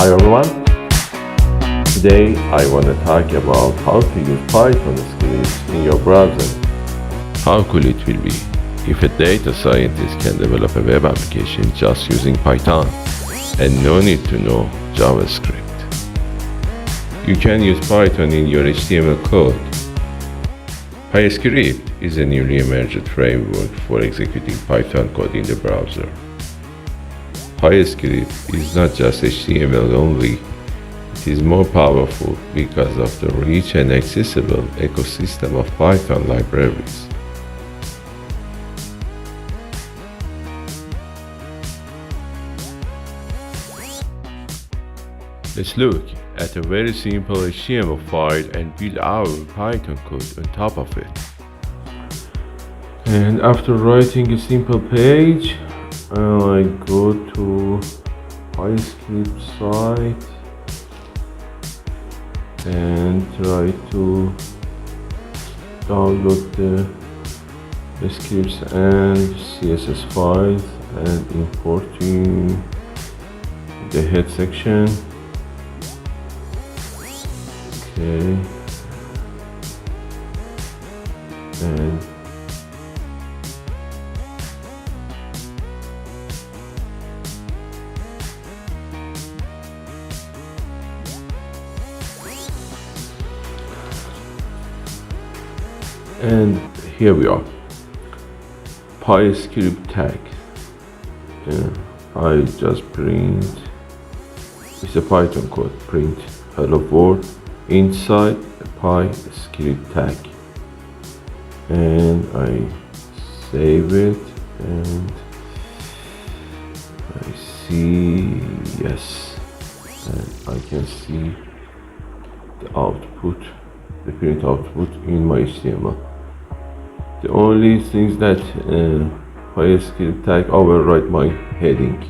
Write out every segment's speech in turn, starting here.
Hi everyone. Today I want to talk about how to use Python scripts in your browser. How cool it will be if a data scientist can develop a web application just using Python and no need to know JavaScript. You can use Python in your HTML code. PyScript is a newly emerged framework for executing Python code in the browser. PyScript is not just HTML only, it is more powerful because of the rich and accessible ecosystem of Python libraries. Let's look at a very simple HTML file and build our Python code on top of it. And after writing a simple page, I go to PyScript site and try to download the scripts and CSS files and importing the head section. Okay, and here we are, PyScript tag. I just print, it's a Python code, print hello world inside a PyScript tag, and I save it and I see yes, and I can see the output, the print output in my HTML. The only things that PyScript tag override my heading.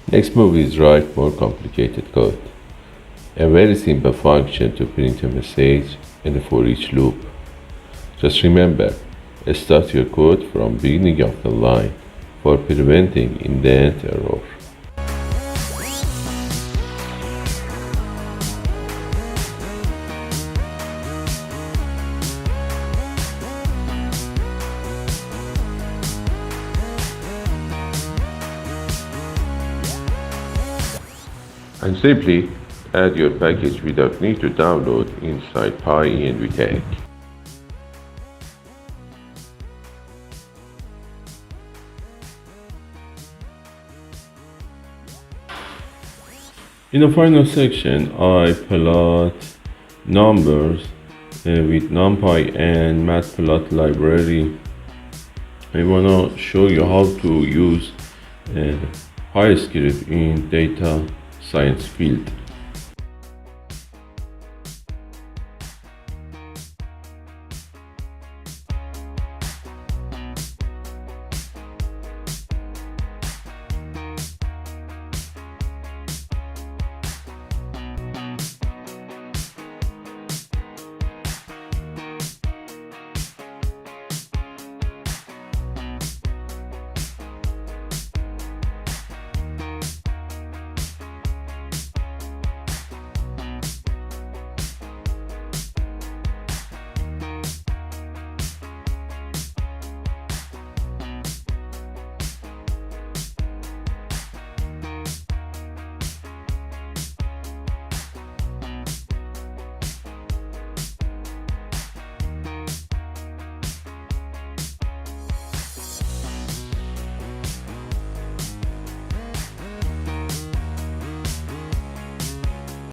Next move is write more complicated code. A very simple function to print a message and a for each loop. Just remember, start your code from beginning of the line for preventing indent error. And simply add your package without need to download inside PyEnv tag. In the final section, I plot numbers with NumPy and Matplotlib library. I want to show you how to use PyScript in data science field.